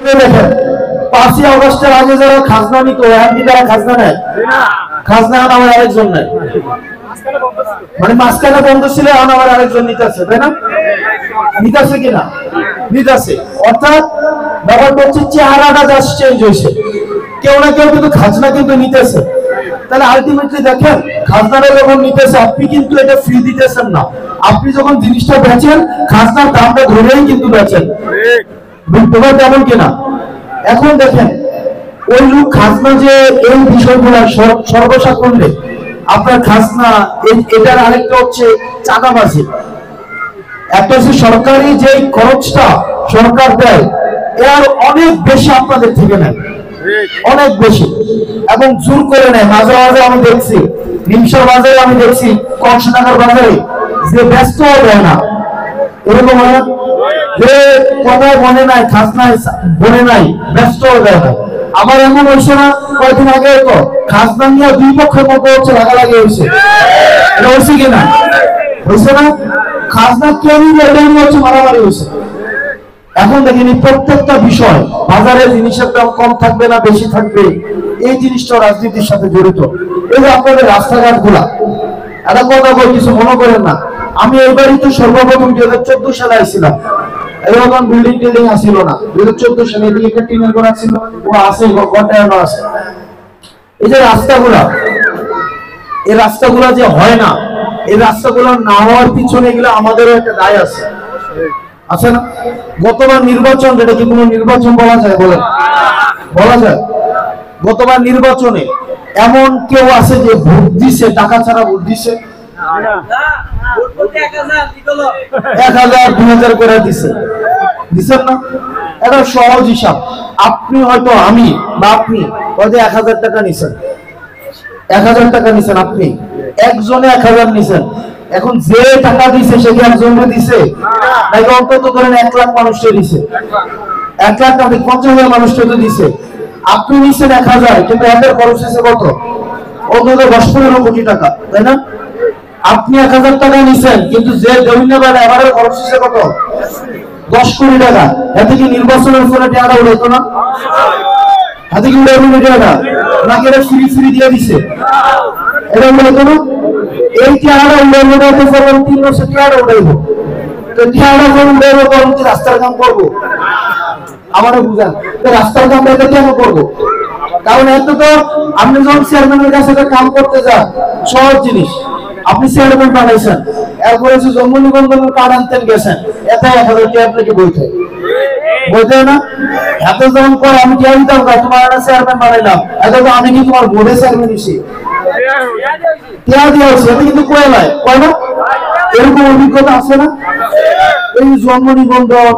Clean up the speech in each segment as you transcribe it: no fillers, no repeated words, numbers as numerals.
দেখেন 5ই আগস্টের আগে যারা খাজনা নিত এখন কি তারা খাজনা নেয়? খাজনা এখন আমার আরেকজন নেয়, মানে মাঝখানে বন্ধ ছিল এখন আমার আরেকজন নিতেছে, তাই না? নিতেছে কিনা? নিতেছে। অর্থাৎ ব্যাপারটা হচ্ছে চেহারাটা জাস্ট চেঞ্জ হয়েছে, কেউ না কেউ কিন্তু খাজনা কিন্তু নিতেছে। তাহলে আলটিমেটলি দেখেন খাজনাটা যখন নিতেছে আপনি কিন্তু এটা ফ্রি দিতেছেন না, আপনি যখন জিনিসটা বেচেন খাজনার দামটা ধরেই কিন্তু বেচেন, ব্যাপার তেমন কিনা? এখন দেখেন ওই লোক খাজনা যে এই বিষয়গুলো সর্বশা করলে আপনার খাজনা, এটার আরেকটা হচ্ছে চাঁদাবাজি। একটা হচ্ছে সরকারি যে খরচটা সরকার দেয় এর অনেক বেশি আপনাদের থেকে নেয়, অনেক বেশি, এবং জোর করে নেয়। মাঝে মাঝে আমি দেখছি নিমসার বাজারে, আমি দেখছি কংসনগর বাজারে যে ব্যস্ত দেয় না, এরকম হয় না যে কোথায় বনে নাই খাজনায় বনে নাই ব্যস্ত দেয় না। আবার এমন হয়েছে না কয়েকদিন আগে তো খাজনা নিয়ে দুই পক্ষের মধ্যে হচ্ছে লাগালাগি হয়েছে, এটা হয়েছে কিনা? হয়েছে না? খাজনা কেউ হচ্ছে মারামারি হয়েছে। এখন দেখেন প্রত্যেকটা বিষয় বাজারে জিনিসের দাম কম থাকবে না বেশি থাকবে, এই জিনিসটা রাজনীতির সাথে জড়িত। এই যে আপনাদের রাস্তাঘাট গুলা, একটা কথা বল, কিছু মনে করেন না, আমি এইবারই তো সর্বপ্রথম 2014 সালে আসছিলাম, এরকম বিল্ডিং টিল্ডিং আসছিল না। 2014 সালে এদিকে টিনের ঘর ছিল, ও আছে ঘন্টায়ও আছে। এই যে রাস্তাগুলা, এই রাস্তাগুলা যে হয় না, এই রাস্তাগুলো না হওয়ার পিছনে গেলে আমাদেরও একটা দায় আছে, আছে না? গতবার নির্বাচন, যেটা কি কোনো নির্বাচন বলা যায়? বলেন, বলা যায়? গতবার নির্বাচনে এমন কেউ আছে যে ভোট দিছে টাকা ছাড়া ভোট দিছে? 1000 2000 করে দিছে, দিছেন না? এটা সহজ হিসাব। আপনি হয়তো আমি বা আপনি হয়তো 1000 টাকা নিছেন, 1000 টাকা নিছেন, আপনি একজনে 1000 নিছেন। এখন যে টাকা দিছে সে কি একজনকে দিছে নাকি অন্তত ধরেন 1 লাখ মানুষকে দিছে? 1 লাখ না 50,000 মানুষকে তো দিছে। আপনি নিছেন 1000, কিন্তু এদের খরচ হয়েছে কত? অন্তত 10-15 কোটি টাকা, তাই না? আপনি 1000 টাকা নিছেন, কিন্তু যে দেউনিয়াবাদ এবারে খরচ হয়েছে কত? 10 কোটি টাকা। এতে কি নির্বাচনের ফলে টাকা উঠাইতো না? হাতে কি উঠাইতো টাকা নাকি এটা ফ্রি ফ্রি দিয়ে দিছে? এটা উঠাইতো না? এই টাকাটা উঠাইতে ফলন 3 বছর টাকাটা উঠাইবো, তো টাকাটা যখন উঠাইবো তখন কি রাস্তার কাম করবো? আমারও বুঝান, রাস্তার কাম এটা কেন করবো? কারণ এত তো আপনি যখন চেয়ারম্যানের কাছে কাম করতে যান, সহজ জিনিস, আপনি চেয়ারম্যান বানাইছেন, এরপরে যে জন্ম নিবন্ধনের কার্ড আনতেন গেছেন, এতে 1000 টাকা আপনাকে বইতে বইতে না? এত যখন করে আমি টিয়া দিতাম, তোমার একটা চেয়ারম্যান বানাইলাম, এত তো আমি কি তোমার বোর্ডে চেয়ারম্যান দিছি? টিয়া দিয়ে হচ্ছে, এটা কিন্তু কয়ে নয়, কয় না? এরকম অভিজ্ঞতা আছে না? এই জন্ম নিবন্ধন,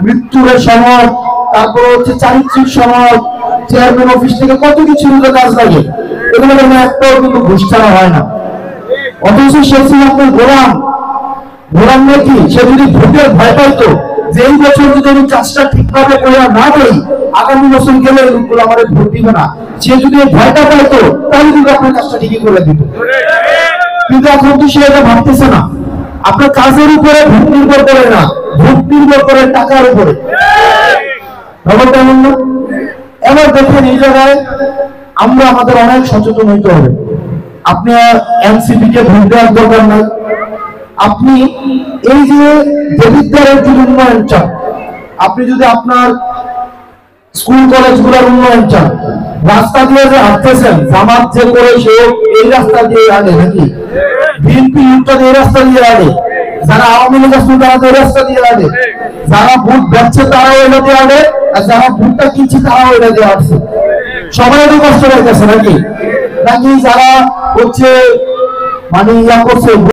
মৃত্যুর সনদ, তারপর হচ্ছে চারিত্রিক সনদ, চেয়ারম্যান অফিস থেকে কত কিছু কাজ লাগে, এগুলো একটাও কিন্তু ঘুষ ছাড়া হয় না। অথচ সে ছিল আপনার গোলাম। গোলাম নাকি সে যদি ভোটের ভয় পাইতো যে এই বছর যদি আমি কাজটা ঠিকভাবে করে না দেই, আগামী বছর গেলে লোকগুলো আমার ভোট দিবে না, সে যদি ভয়টা পাইতো তাহলে কিন্তু আপনার কাজটা ঠিকই করে দিত। কিন্তু এখন তো সে এটা ভাবতেছে না। আপনার কাজের উপরে ভোট নির্ভর করে না, ভোট নির্ভর করে টাকার উপরে। ব্যাপারটা এমন না? এবার দেখেন এই জায়গায় আমরা আমাদের অনেক সচেতন হইতে হবে। আপনি এনসিপি কে ভোট দেওয়ার দরকার নাই। আপনি এই যে দেবিদ্বারের যদি উন্নয়ন চান, আপনি যদি আপনার স্কুল কলেজ গুলোর উন্নয়ন চান, রাস্তা দিয়ে যে হাঁটতেছেন, জামাত যে করে সে এই রাস্তা দিয়ে আগে নাকি বিএনপি এই রাস্তা দিয়ে আগে, যারা আওয়ামী লীগ আসছে তারা এই রাস্তা দিয়ে আগে, যারা ভোট বেচছে তারাও এটা দিয়ে আগে, আর যারা ভোটটা কিনছে তারাও এটা দিয়ে আসছে। সবাই তো কষ্ট পাইতেছে নাকি? নাকি যারা হচ্ছে মানে ইয়া করছে